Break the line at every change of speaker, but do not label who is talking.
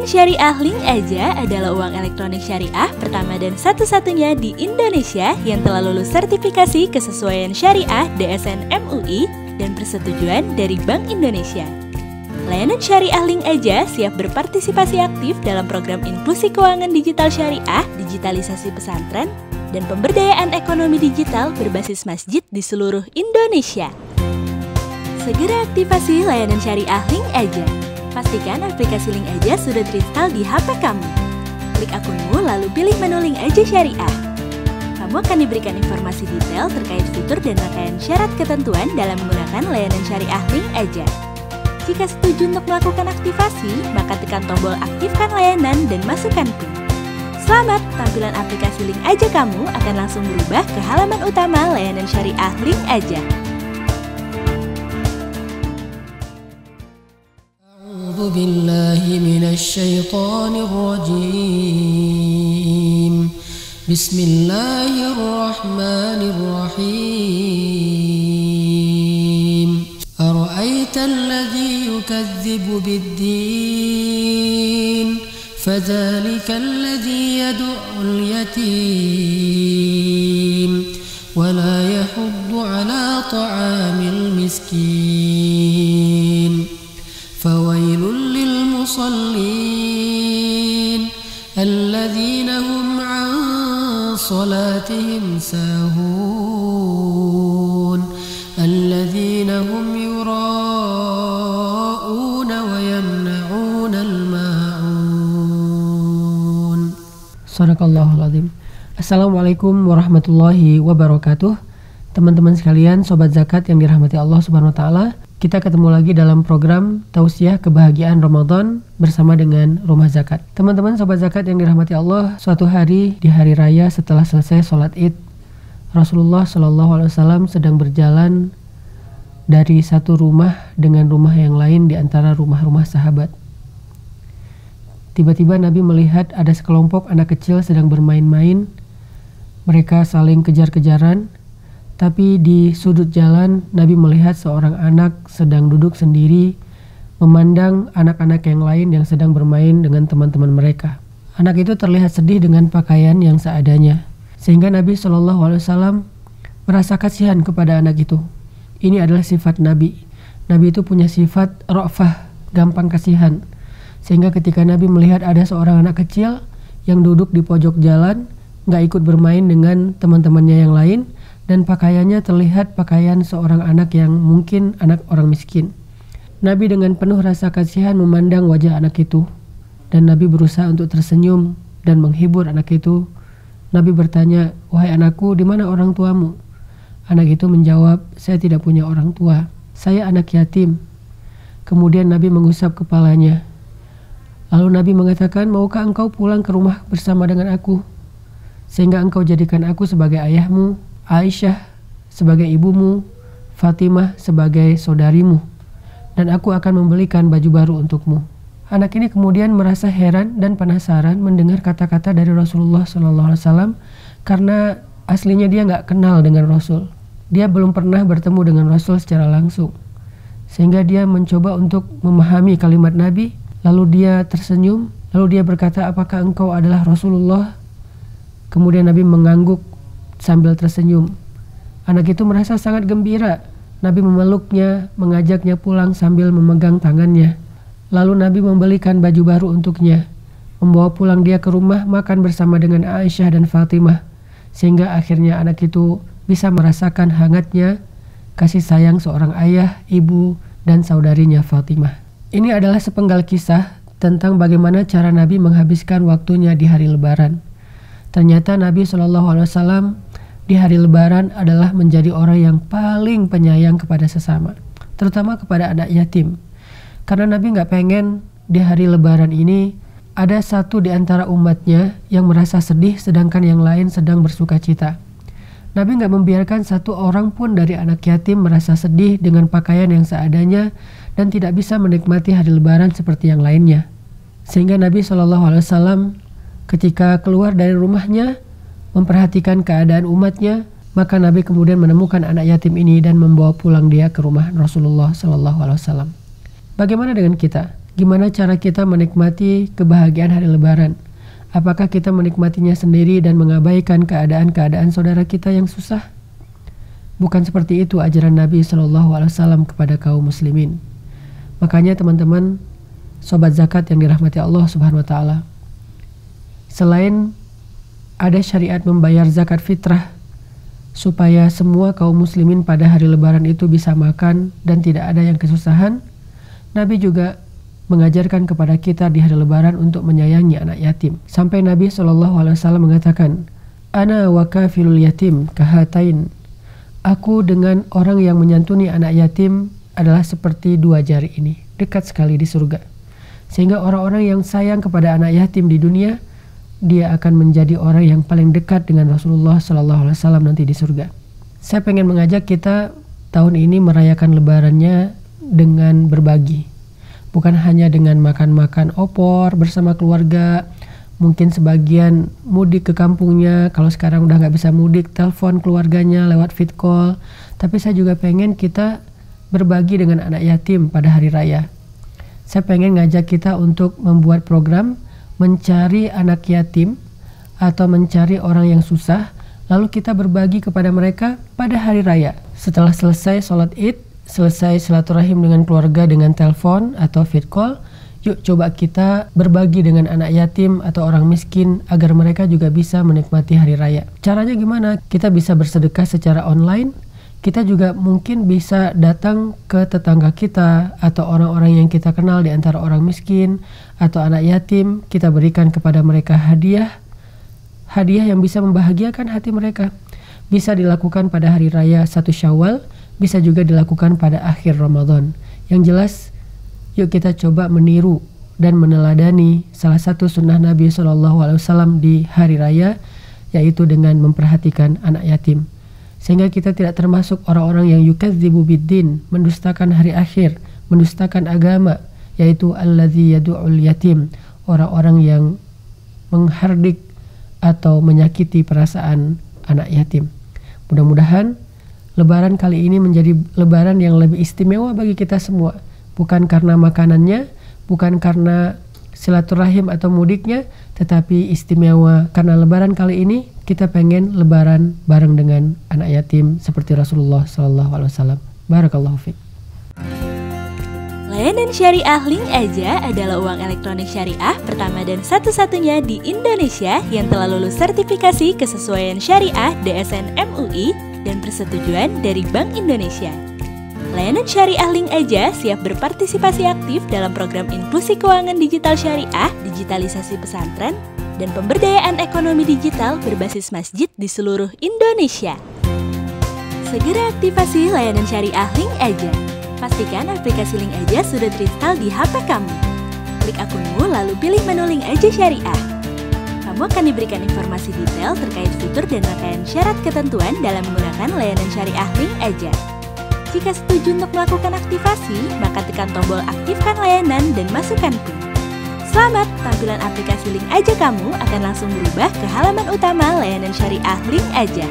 Syariah Link Aja adalah uang elektronik syariah pertama dan satu-satunya di Indonesia yang telah lulus sertifikasi kesesuaian syariah DSN MUI dan persetujuan dari Bank Indonesia. Layanan Syariah Link Aja siap berpartisipasi aktif dalam program inklusi keuangan digital syariah, digitalisasi pesantren, dan pemberdayaan ekonomi digital berbasis masjid di seluruh Indonesia. Segera aktifasi layanan Syariah Link Aja. Pastikan aplikasi Link Aja sudah terinstall di HP kamu. Klik akunmu lalu pilih menu Link Aja Syariah. Kamu akan diberikan informasi detail terkait fitur dan rangkaian syarat ketentuan dalam menggunakan layanan Syariah Link Aja. Jika setuju untuk melakukan aktivasi, maka tekan tombol aktifkan layanan dan masukkan PIN. Selamat, tampilan aplikasi Link Aja kamu akan langsung berubah ke halaman utama layanan Syariah Link Aja.
A'udzu billahi minasy syaithanir rajim. Bismillahirrahmanirrahim. Ara'aita alladhi yukadzibu bid-din فذلك الذي يدعو اليتيم ولا يحض على طعام المسكين فويل للمصلين الذين هم عن صلاتهم ساهون الذين هم يراءون ويمنعون Sadaqallahul Azim. Assalamualaikum warahmatullahi wabarakatuh. Teman-teman sekalian, sobat zakat yang dirahmati Allah Subhanahu wa taala, kita ketemu lagi dalam program Tausiah Kebahagiaan Ramadan bersama dengan Rumah Zakat. Teman-teman sobat zakat yang dirahmati Allah, suatu hari di hari raya setelah selesai sholat Id, Rasulullah SAW sedang berjalan dari satu rumah dengan rumah yang lain di antara rumah-rumah sahabat. Tiba-tiba Nabi melihat ada sekelompok anak kecil sedang bermain-main. Mereka saling kejar-kejaran. Tapi di sudut jalan, Nabi melihat seorang anak sedang duduk sendiri, memandang anak-anak yang lain yang sedang bermain dengan teman-teman mereka. Anak itu terlihat sedih dengan pakaian yang seadanya. Sehingga Nabi SAW merasa kasihan kepada anak itu. Ini adalah sifat Nabi. Nabi itu punya sifat ra'fah, gampang kasihan. Sehingga ketika Nabi melihat ada seorang anak kecil yang duduk di pojok jalan, gak ikut bermain dengan teman-temannya yang lain, dan pakaiannya terlihat pakaian seorang anak yang mungkin anak orang miskin. Nabi dengan penuh rasa kasihan memandang wajah anak itu, dan Nabi berusaha untuk tersenyum dan menghibur anak itu. Nabi bertanya, "Wahai anakku, di mana orang tuamu?" Anak itu menjawab, "Saya tidak punya orang tua, saya anak yatim." Kemudian Nabi mengusap kepalanya. Lalu Nabi mengatakan, "Maukah engkau pulang ke rumah bersama dengan aku? Sehingga engkau jadikan aku sebagai ayahmu, Aisyah sebagai ibumu, Fatimah sebagai saudarimu, dan aku akan membelikan baju baru untukmu." Anak ini kemudian merasa heran dan penasaran mendengar kata-kata dari Rasulullah SAW karena aslinya dia gak kenal dengan Rasul. Dia belum pernah bertemu dengan Rasul secara langsung. Sehingga dia mencoba untuk memahami kalimat Nabi. Lalu dia tersenyum, lalu dia berkata, "Apakah engkau adalah Rasulullah?" Kemudian Nabi mengangguk sambil tersenyum. Anak itu merasa sangat gembira. Nabi memeluknya, mengajaknya pulang sambil memegang tangannya. Lalu Nabi membelikan baju baru untuknya, membawa pulang dia ke rumah, makan bersama dengan Aisyah dan Fatimah, sehingga akhirnya anak itu bisa merasakan hangatnya kasih sayang seorang ayah, ibu, dan saudarinya Fatimah. Ini adalah sepenggal kisah tentang bagaimana cara Nabi menghabiskan waktunya di hari Lebaran. Ternyata Nabi SAW di hari Lebaran adalah menjadi orang yang paling penyayang kepada sesama, terutama kepada anak yatim. Karena Nabi gak pengen di hari Lebaran ini ada satu di antara umatnya yang merasa sedih sedangkan yang lain sedang bersuka cita. Nabi gak membiarkan satu orang pun dari anak yatim merasa sedih dengan pakaian yang seadanya dan tidak bisa menikmati hari Lebaran seperti yang lainnya. Sehingga Nabi SAW ketika keluar dari rumahnya memperhatikan keadaan umatnya, maka Nabi kemudian menemukan anak yatim ini dan membawa pulang dia ke rumah Rasulullah SAW. Bagaimana dengan kita? Gimana cara kita menikmati kebahagiaan hari Lebaran? Apakah kita menikmatinya sendiri dan mengabaikan keadaan-keadaan saudara kita yang susah? Bukan seperti itu ajaran Nabi SAW kepada kaum muslimin. Makanya teman-teman, sobat zakat yang dirahmati Allah Subhanahu wa Ta'ala, selain ada syariat membayar zakat fitrah supaya semua kaum muslimin pada hari Lebaran itu bisa makan dan tidak ada yang kesusahan, Nabi juga mengajarkan kepada kita di hari Lebaran untuk menyayangi anak yatim. Sampai Nabi SAW mengatakan, "Ana wa kafilul yatim kahatain." Aku dengan orang yang menyantuni anak yatim adalah seperti dua jari ini, dekat sekali di surga. Sehingga orang-orang yang sayang kepada anak yatim di dunia, dia akan menjadi orang yang paling dekat dengan Rasulullah SAW nanti di surga. Saya pengen mengajak kita tahun ini merayakan Lebarannya dengan berbagi. Bukan hanya dengan makan-makan opor bersama keluarga, mungkin sebagian mudik ke kampungnya, kalau sekarang udah nggak bisa mudik, telepon keluarganya lewat vid call. Tapi saya juga pengen kita berbagi dengan anak yatim pada hari raya. Saya pengen ngajak kita untuk membuat program mencari anak yatim atau mencari orang yang susah, lalu kita berbagi kepada mereka pada hari raya. Setelah selesai sholat id, selesai silaturahim dengan keluarga dengan telepon atau vid call, yuk coba kita berbagi dengan anak yatim atau orang miskin agar mereka juga bisa menikmati hari raya. Caranya gimana? Kita bisa bersedekah secara online, kita juga mungkin bisa datang ke tetangga kita atau orang-orang yang kita kenal di antara orang miskin atau anak yatim, kita berikan kepada mereka hadiah yang bisa membahagiakan hati mereka. Bisa dilakukan pada hari raya 1 Syawal, bisa juga dilakukan pada akhir Ramadan. Yang jelas, yuk kita coba meniru dan meneladani salah satu sunnah Nabi SAW di hari raya, yaitu dengan memperhatikan anak yatim. Sehingga kita tidak termasuk orang-orang yang yukadzibu biddin, mendustakan hari akhir, mendustakan agama, yaitu alladzi yadu'ul yatim, orang-orang yang menghardik atau menyakiti perasaan anak yatim. Mudah-mudahan Lebaran kali ini menjadi Lebaran yang lebih istimewa bagi kita semua. Bukan karena makanannya, bukan karena silaturahim atau mudiknya, tetapi istimewa karena Lebaran kali ini kita pengen Lebaran bareng dengan anak yatim seperti Rasulullah SAW. Barakallahu fiik.
Layanan syariah Link Aja adalah uang elektronik syariah pertama dan satu-satunya di Indonesia yang telah lulus sertifikasi kesesuaian syariah DSN MUI dan persetujuan dari Bank Indonesia. Layanan syariah Link Aja siap berpartisipasi aktif dalam program inklusi keuangan digital syariah, digitalisasi pesantren, dan pemberdayaan ekonomi digital berbasis masjid di seluruh Indonesia. Segera aktifasi layanan syariah Link Aja. Pastikan aplikasi Link Aja sudah terinstall di HP kamu. Klik akunmu lalu pilih menu Link Aja Syariah. Kamu akan diberikan informasi detail terkait fitur dan rangkaian syarat ketentuan dalam menggunakan layanan syariah Link Aja. Jika setuju untuk melakukan aktivasi, maka tekan tombol aktifkan layanan dan masukkan PIN. Selamat, tampilan aplikasi Link Aja kamu akan langsung berubah ke halaman utama layanan syariah Link Aja.